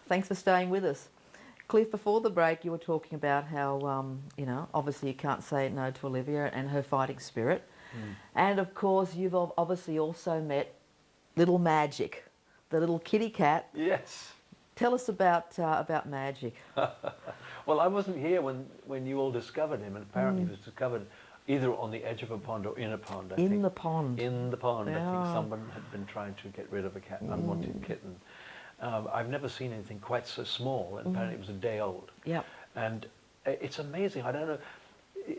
Thanks for staying with us. Cliff, before the break, you were talking about how, you know, obviously you can't say no to Olivia and her fighting spirit. And of course, you've obviously also met little Magic, the little kitty cat. Yes. Tell us about Magic. Well, I wasn't here when you all discovered him, and apparently he was discovered either on the edge of a pond or in a pond. I think. In the pond. In the pond. Yeah. I think someone had been trying to get rid of a cat, unwanted kitten. I've never seen anything quite so small, and apparently it was a day old. Yeah. And it's amazing. I don't know.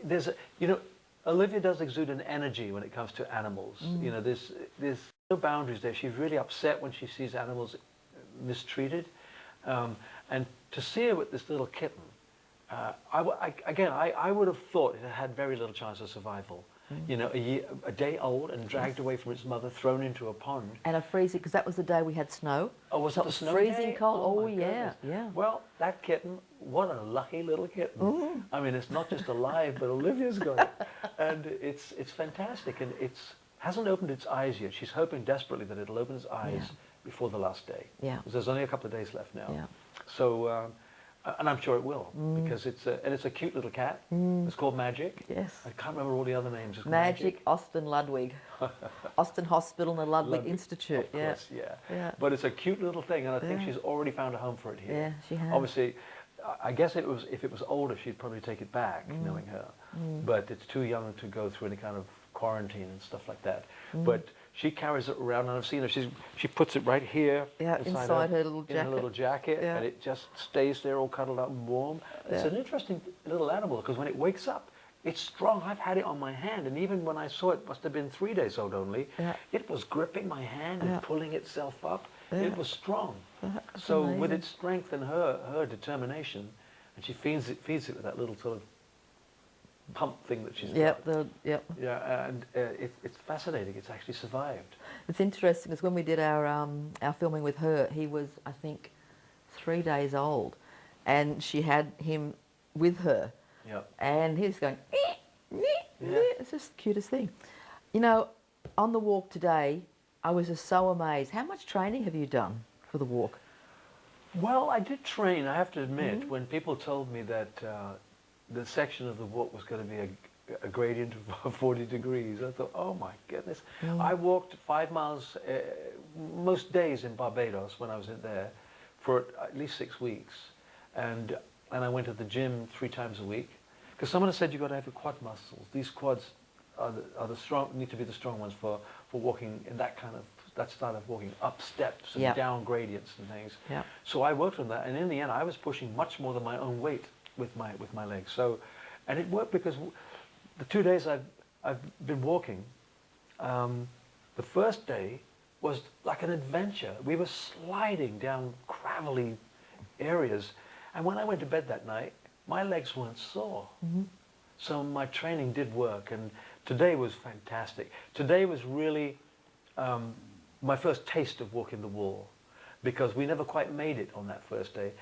There's you know, Olivia does exude an energy when it comes to animals. You know, there's no boundaries there. She's really upset when she sees animals mistreated. And to see her with this little kitten, I would have thought it had very little chance of survival. You know, a day old and dragged away from its mother, thrown into a pond. And a freezing, because that was the day we had snow. Oh, was so it the snow freezing day? cold? Oh, my yeah, goodness. yeah. Well, that kitten, what a lucky little kitten. I mean, it's not just alive, but Olivia's got it. And it's fantastic. And it's hasn't opened its eyes yet. She's hoping desperately that it'll open its eyes before the last day. Yeah. Because there's only a couple of days left now. Yeah. So, and I'm sure it will, because it's a cute little cat. It's called Magic. Yes. I can't remember all the other names. Magic, Austin Ludwig. Austin Hospital and the Ludwig Institute. Of course, yeah. yeah. But it's a cute little thing, and I think she's already found a home for it here. Yeah, she has. Obviously, I guess if it was older, she'd probably take it back, knowing her. But it's too young to go through any kind of quarantine and stuff like that. But she carries it around, and I've seen her. She puts it right here, inside her little jacket. in her little jacket, and it just stays there, all cuddled up and warm. It's an interesting little animal, because when it wakes up, it's strong. I've had it on my hand, and even when I saw it, must have been 3 days old only. It was gripping my hand and pulling itself up. It was strong. So amazing. with its strength and her determination, and she feeds it with that little sort of pump thing that she's got. Yeah, and it's fascinating. It's actually survived. It's interesting because when we did our filming with her, he was, I think, 3 days old, and she had him with her. Yeah. And he was going, it's just the cutest thing. You know, on the walk today, I was just so amazed. How much training have you done for the walk? Well, I did train, I have to admit, when people told me that the section of the walk was going to be a gradient of 40 degrees. I thought, oh my goodness. I walked 5 miles most days in Barbados when I was in there for at least 6 weeks. And I went to the gym 3 times a week. Because someone has said you've got to have your quad muscles. These quads are the strong, need to be the strong ones for walking in that style of walking up steps and down gradients and things. So I worked on that, and in the end I was pushing much more than my own weight with my legs. So, and it worked because the 2 days I've been walking, the first day was like an adventure. We were sliding down gravelly areas, and when I went to bed that night, my legs weren't sore. So my training did work, and today was fantastic. Today was really my first taste of walking the wall, because we never quite made it on that first day.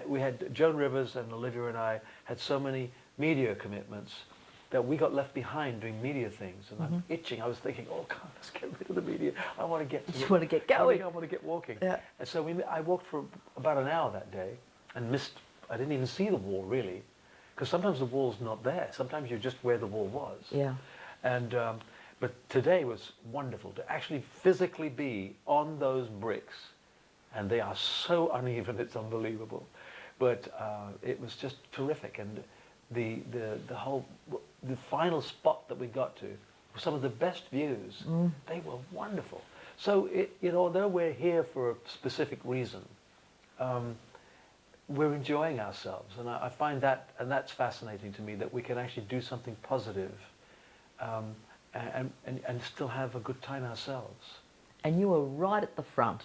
We had Joan Rivers and Olivia and I had so many media commitments that we got left behind doing media things, and I'm itching. I was thinking, oh God, let's get rid of the media. I want to get going. I want to get walking. Yeah. And so I walked for about an hour that day and missed. I didn't even see the wall really, because sometimes the wall's not there. Sometimes you're just where the wall was. Yeah. And but today was wonderful to actually physically be on those bricks, and they are so uneven, it's unbelievable. But it was just terrific, and the final spot that we got to were some of the best views. They were wonderful. So although we're here for a specific reason, we're enjoying ourselves, and I find that, and that's fascinating to me, that we can actually do something positive and still have a good time ourselves. And you were right at the front.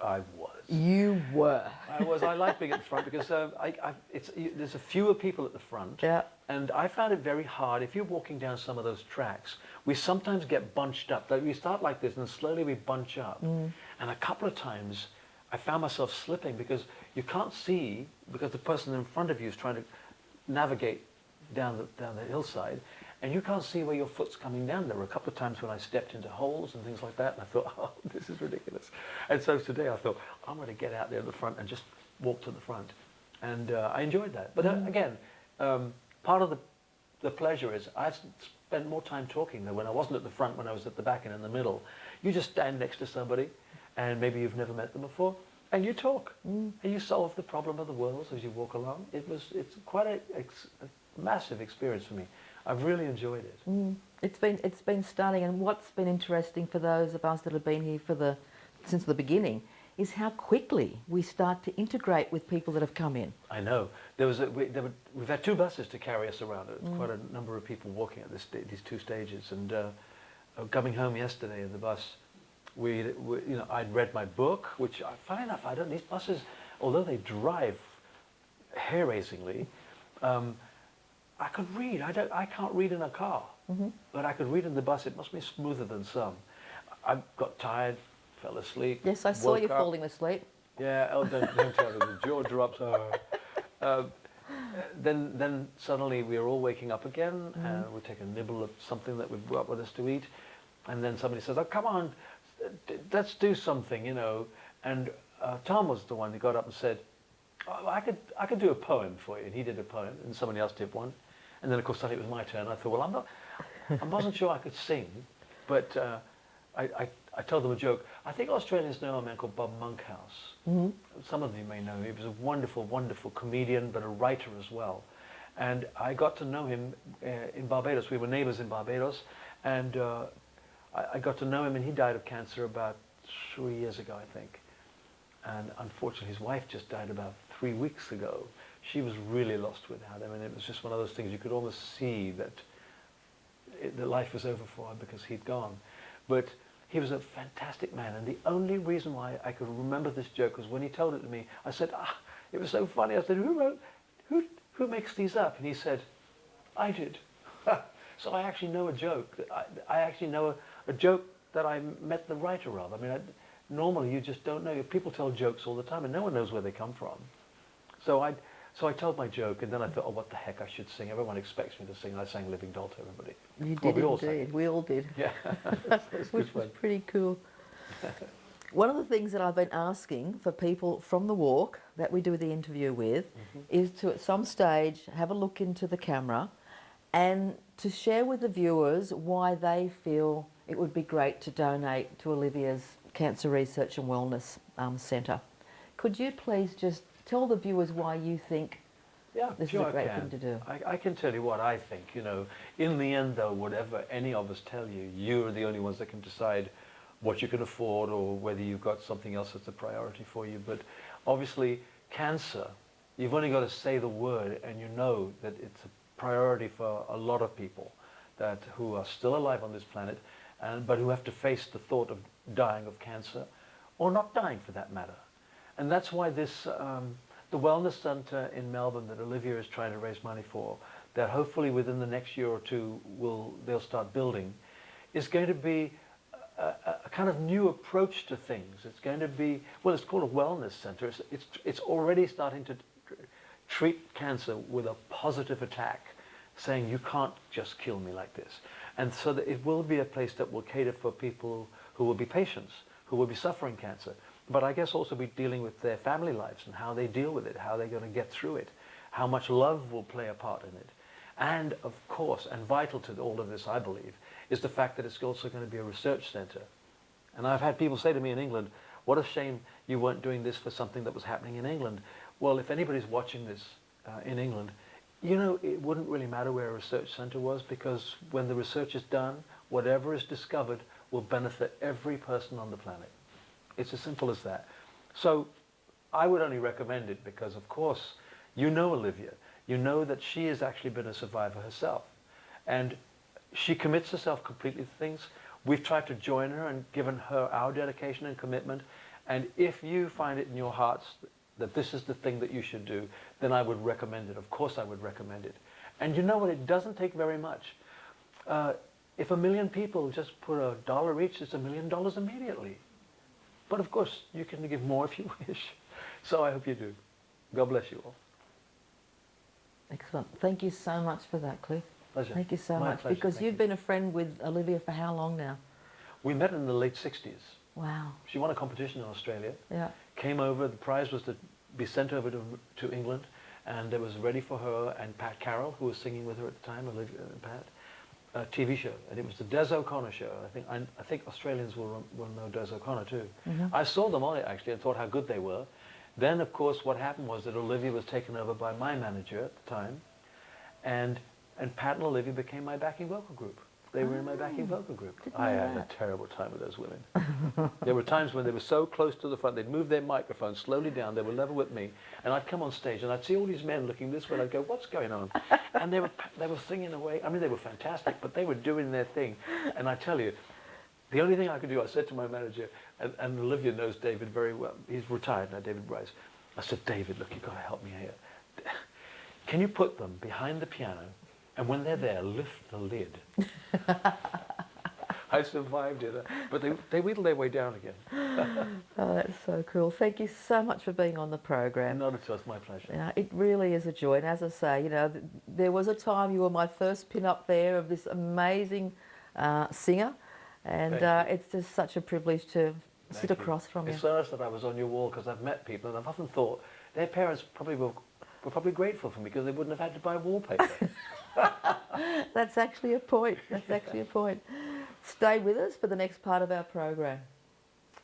I was. You were. I was. I like being at the front because there's a fewer people at the front. Yeah. And I found it very hard. If you're walking down some of those tracks, we sometimes get bunched up. Like we start like this, and slowly we bunch up. And a couple of times, I found myself slipping because you can't see, because the person in front of you is trying to navigate down the hillside, and you can't see where your foot's coming down. There were a couple of times when I stepped into holes and things like that, and I thought, oh, this is ridiculous. And so today I thought, I'm going to get out there in the front and just walk to the front. And I enjoyed that. But again, part of the pleasure is I've spent more time talking than when I wasn't at the front, when I was at the back and in the middle. You just stand next to somebody, and maybe you've never met them before, and you talk, and you solve the problem of the world as you walk along. It's quite a massive experience for me. I've really enjoyed it. It's been stunning, and what's been interesting for those of us that have been here since the beginning is how quickly we start to integrate with people that have come in. I know. We've had 2 buses to carry us around. It's quite a number of people walking at these 2 stages. And coming home yesterday in the bus, I'd read my book, which, funny enough, these buses, although they drive hair-raisingly, I could read. I can't read in a car, but I could read in the bus. It must be smoother than some. I got tired, fell asleep. Yes, I saw you falling asleep. Yeah, oh, don't tell me. The jaw drops. Then suddenly we were all waking up again, and we take a nibble of something that we've brought with us to eat, and then somebody says, "Oh, come on, let's do something," you know. And Tom was the one who got up and said, "Oh, I could do a poem for you," and he did a poem, and somebody else did one, and then of course suddenly it was my turn. I thought, well, I wasn't sure I could sing, but I told them a joke. I think Australians know a man called Bob Monkhouse. Some of you may know him. He was a wonderful, wonderful comedian, but a writer as well. And I got to know him in Barbados. We were neighbors in Barbados, and I got to know him, and he died of cancer about 3 years ago, I think. And unfortunately, his wife just died about 3 weeks ago. She was really lost without him, and it was just one of those things you could almost see that the life was over for him because he'd gone. But he was a fantastic man, and the only reason why I could remember this joke was when he told it to me. I said, it was so funny. I said, who makes these up? And he said, I did. So I actually know a joke. I actually know a joke that I met the writer of. I mean, normally you just don't know. People tell jokes all the time, and no one knows where they come from. So I told my joke, and then I thought, oh, what the heck, I should sing. Everyone expects me to sing, and I sang Living Doll to everybody. You did indeed. We all did. Yeah. Which was pretty cool. One of the things that I've been asking for people from the walk that we do the interview with is to, at some stage, have a look into the camera and to share with the viewers why they feel it would be great to donate to Olivia's Cancer Research and Wellness Centre. Could you please just tell the viewers why you think this is a great thing to do? I can tell you what I think. You know, in the end, though, whatever any of us tell you, you're the only ones that can decide what you can afford or whether you've got something else that's a priority for you. But obviously, cancer, you've only got to say the word, and you know that it's a priority for a lot of people who are still alive on this planet, but who have to face the thought of dying of cancer, or not dying for that matter. And that's why this, the Wellness Centre in Melbourne that Olivia is trying to raise money for, that hopefully within the next year or two they'll start building, is going to be a kind of new approach to things. It's going to be, well, it's called a wellness centre. It's already starting to treat cancer with a positive attack, saying you can't just kill me like this. And so that it will be a place that will cater for people who will be patients, who will be suffering cancer, but I guess also be dealing with their family lives and how they deal with it, how they're going to get through it, how much love will play a part in it. And of course, and vital to all of this, I believe, is the fact that it's also going to be a research centre. And I've had people say to me in England, what a shame you weren't doing this for something that was happening in England. Well, if anybody's watching this in England, you know, it wouldn't really matter where a research centre was, because when the research is done, whatever is discovered will benefit every person on the planet. It's as simple as that. So I would only recommend it because, of course, you know Olivia. You know that she has actually been a survivor herself. And she commits herself completely to things. We've tried to join her and given her our dedication and commitment. And if you find it in your hearts that this is the thing that you should do, then I would recommend it. Of course I would recommend it. And you know what? It doesn't take very much. If 1 million people just put $1 each, it's $1 million immediately. But of course, you can give more if you wish. So I hope you do. God bless you all. Excellent. Thank you so much for that, Cliff. Pleasure. Thank you so My much. pleasure. Because Thank you've you. been a friend with Olivia for how long now? We met in the late 60s. Wow. She won a competition in Australia. Yeah. Came over. The prize was to be sent over to England, and it was ready for her and Pat Carroll, who was singing with her at the time, Olivia and Pat, a TV show, and it was the Des O'Connor show. I think Australians will know Des O'Connor too. I saw them on it actually and thought how good they were. Then of course what happened was that Olivia was taken over by my manager at the time, and Pat and Olivia became my backing vocal group. They were in my backing vocal group. I had a terrible time with those women. There were times when they were so close to the front, they'd move their microphone slowly down, they were level with me, and I'd come on stage and I'd see all these men looking this way, and I'd go, what's going on? And they were singing away. I mean, they were fantastic, but they were doing their thing. And I tell you, the only thing I could do, I said to my manager, and Olivia knows David very well, he's retired now, David Bryce. I said, David, look, you've got to help me here. Can you put them behind the piano, and when they're there, lift the lid? I survived it, but they wheedled their way down again. Oh, that's so cool. Thank you so much for being on the program. Not at all, it's my pleasure. It really is a joy. And as I say, you know, there was a time you were my first pin-up there of this amazing singer, and it's just such a privilege to sit across from you. It's so nice that I was on your wall, because I've met people, and I've often thought their parents probably were probably grateful for me, because they wouldn't have had to buy wallpaper. That's actually a point. That's actually a point. Stay with us for the next part of our program.